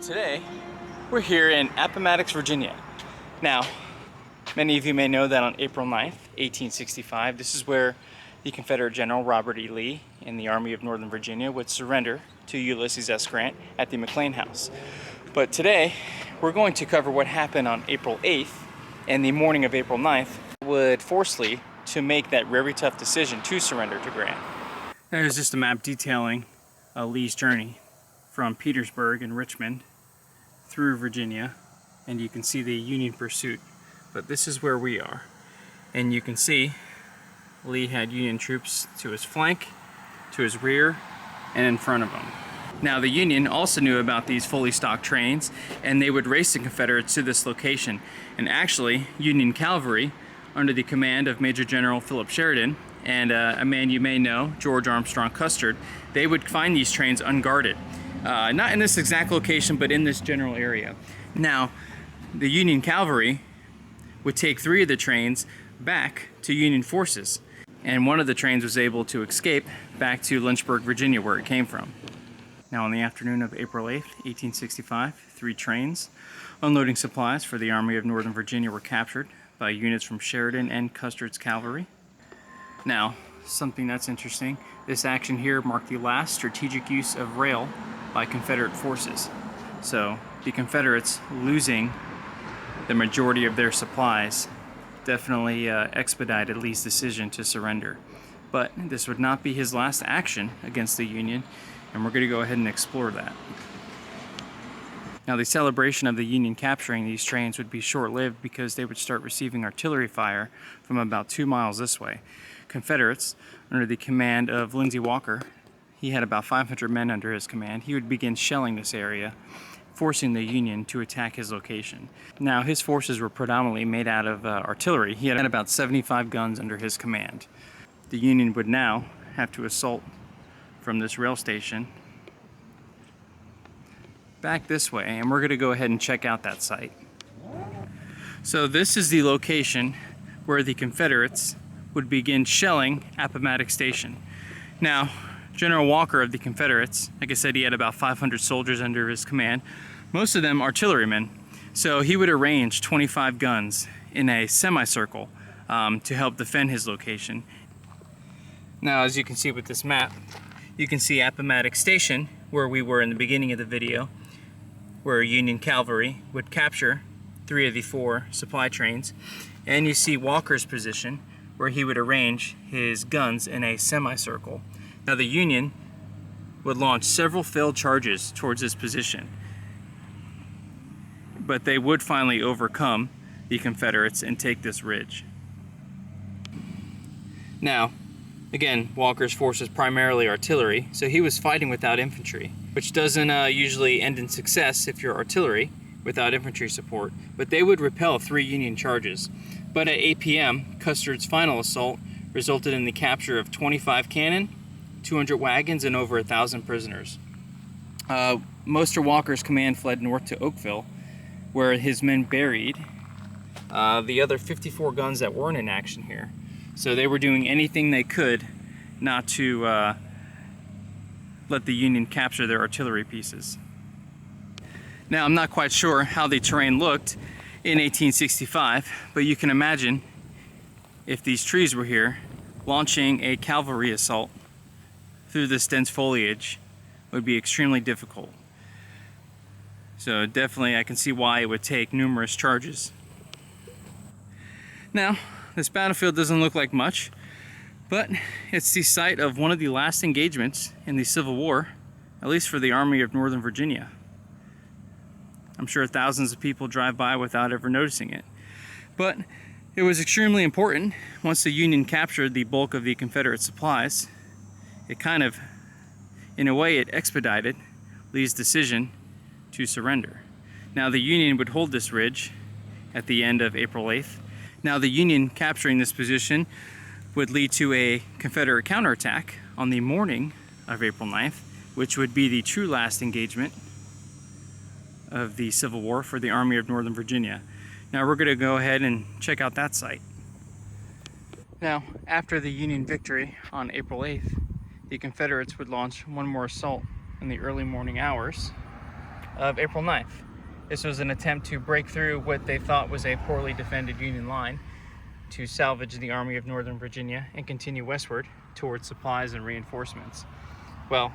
So today, we're here in Appomattox, Virginia. Now, many of you may know that on April 9th, 1865, this is where the Confederate General Robert E. Lee and the Army of Northern Virginia would surrender to Ulysses S. Grant at the McLean House. But today, we're going to cover what happened on April 8th and the morning of April 9th would force Lee to make that very tough decision to surrender to Grant. There's just a map detailing Lee's journey from Petersburg and Richmond through Virginia, and you can see the Union pursuit. But this is where we are, and you can see Lee had Union troops to his flank, to his rear, and in front of him. Now the Union also knew about these fully stocked trains, and they would race the Confederates to this location. And actually, Union cavalry, under the command of Major General Philip Sheridan and a man you may know, George Armstrong Custer, they would find these trains unguarded. Not in this exact location, but in this general area. Now, the Union cavalry would take 3 of the trains back to Union forces, and one of the trains was able to escape back to Lynchburg, Virginia, where it came from. Now, on the afternoon of April 8th, 1865, 3 trains unloading supplies for the Army of Northern Virginia were captured by units from Sheridan and Custer's cavalry. Now, something that's interesting, this action here marked the last strategic use of rail by Confederate forces. So the Confederates losing the majority of their supplies definitely expedited Lee's decision to surrender. But this would not be his last action against the Union, and we're going to go ahead and explore that. Now, the celebration of the Union capturing these trains would be short-lived because they would start receiving artillery fire from about 2 miles this way. Confederates, under the command of Lindsey Walker, he had about 500 men under his command. He would begin shelling this area, forcing the Union to attack his location. Now, his forces were predominantly made out of artillery. He had about 75 guns under his command. The Union would now have to assault from this rail station back this way, and we're going to go ahead and check out that site. So this is the location where the Confederates would begin shelling Appomattox Station. Now, General Walker of the Confederates, like I said, he had about 500 soldiers under his command, most of them artillerymen. So he would arrange 25 guns in a semicircle to help defend his location. Now, as you can see with this map, you can see Appomattox Station, where we were in the beginning of the video, where Union cavalry would capture 3 of the 4 supply trains. And you see Walker's position, where he would arrange his guns in a semicircle. Now, the Union would launch several failed charges towards this position, but they would finally overcome the Confederates and take this ridge. Now, again, Walker's force is primarily artillery, so he was fighting without infantry, which doesn't usually end in success if you're artillery without infantry support, but they would repel 3 Union charges. But at 8 p.m., Custer's final assault resulted in the capture of 25 cannon, 200 wagons, and over 1,000 prisoners. Most of Walker's command fled north to Oakville, where his men buried the other 54 guns that weren't in action here. So they were doing anything they could not to let the Union capture their artillery pieces. Now, I'm not quite sure how the terrain looked in 1865, but you can imagine if these trees were here, launching a cavalry assault through this dense foliage would be extremely difficult. So definitely I can see why it would take numerous charges. Now, this battlefield doesn't look like much, but it's the site of one of the last engagements in the Civil War, at least for the Army of Northern Virginia. I'm sure thousands of people drive by without ever noticing it. But it was extremely important. Once the Union captured the bulk of the Confederate supplies, it kind of, in a way, it expedited Lee's decision to surrender. Now, the Union would hold this ridge at the end of April 8th. Now, the Union capturing this position would lead to a Confederate counterattack on the morning of April 9th, which would be the true last engagement of the Civil War for the Army of Northern Virginia. Now, we're going to go ahead and check out that site. Now, after the Union victory on April 8th, the Confederates would launch one more assault in the early morning hours of April 9th. This was an attempt to break through what they thought was a poorly defended Union line to salvage the Army of Northern Virginia and continue westward towards supplies and reinforcements. Well,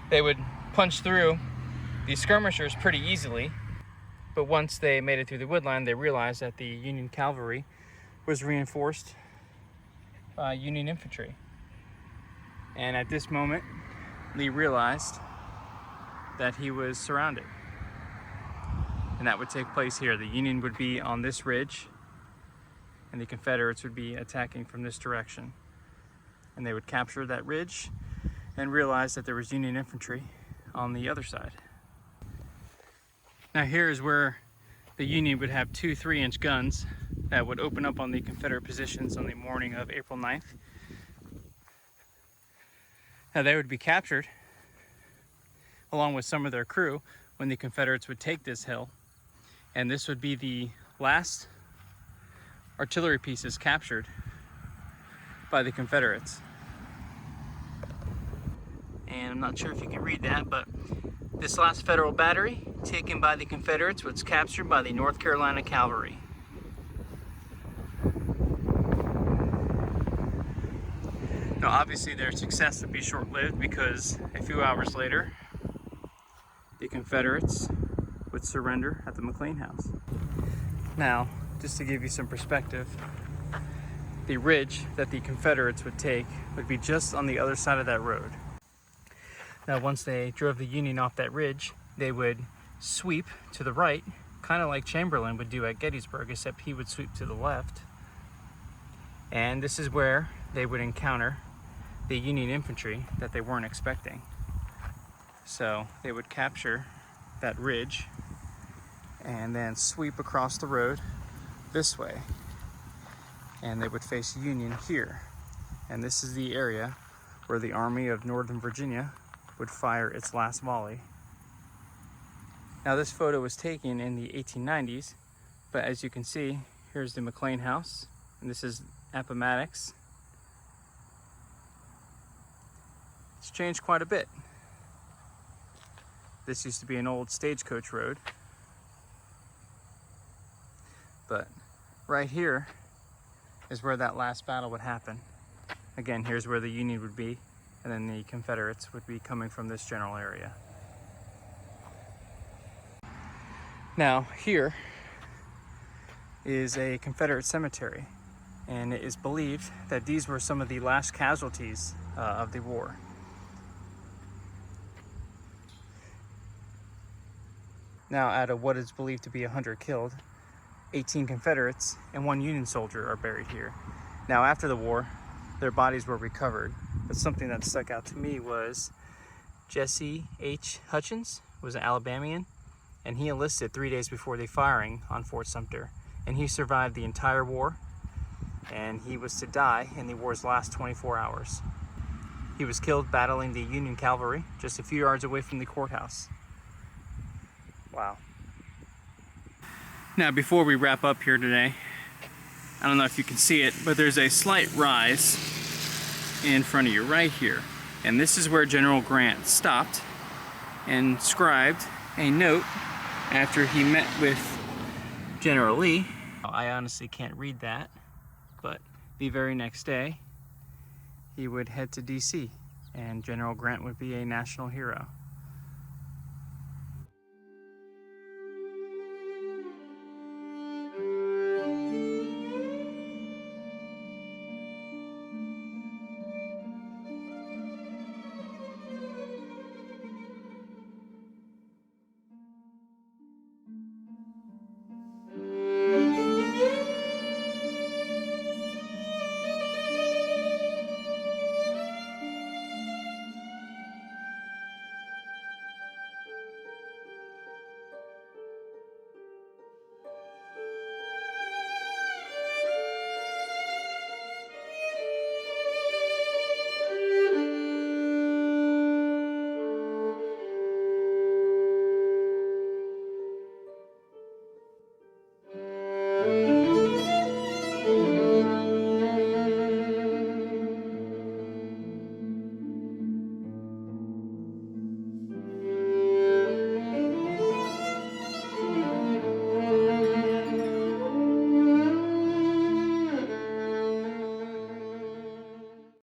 they would punch through these skirmishers pretty easily, but once they made it through the wood line, they realized that the Union cavalry was reinforced by Union infantry. And at this moment, Lee realized that he was surrounded. And that would take place here. The Union would be on this ridge, and the Confederates would be attacking from this direction. And they would capture that ridge and realize that there was Union infantry on the other side. Now here is where the Union would have 2 3-inch guns that would open up on the Confederate positions on the morning of April 9th. Now they would be captured along with some of their crew when the Confederates would take this hill. And this would be the last artillery pieces captured by the Confederates. And I'm not sure if you can read that, but this last Federal battery taken by the Confederates was captured by the North Carolina Cavalry. Now obviously their success would be short-lived, because a few hours later the Confederates would surrender at the McLean House. Now, just to give you some perspective, the ridge that the Confederates would take would be just on the other side of that road. Now once they drove the Union off that ridge, they would sweep to the right, kind of like Chamberlain would do at Gettysburg, except he would sweep to the left. And this is where they would encounter the Union infantry that they weren't expecting. So they would capture that ridge and then sweep across the road this way. And they would face Union here. And this is the area where the Army of Northern Virginia would fire its last volley. Now this photo was taken in the 1890s, but as you can see, here's the McLean House, and this is Appomattox. It's changed quite a bit. This used to be an old stagecoach road, but right here is where that last battle would happen. Again, here's where the Union would be, and then the Confederates would be coming from this general area. Now here is a Confederate cemetery, and it is believed that these were some of the last casualties of the war. Now, out of what is believed to be 100 killed, 18 Confederates and 1 Union soldier are buried here. Now after the war, their bodies were recovered, but something that stuck out to me was Jesse H. Hutchins was an Alabamian, and he enlisted 3 days before the firing on Fort Sumter, and he survived the entire war, and he was to die in the war's last 24 hours. He was killed battling the Union cavalry just a few yards away from the courthouse. Wow. Now before we wrap up here today, I don't know if you can see it, but there's a slight rise in front of you right here. And this is where General Grant stopped and scribed a note after he met with General Lee. I honestly can't read that, but the very next day he would head to DC, and General Grant would be a national hero.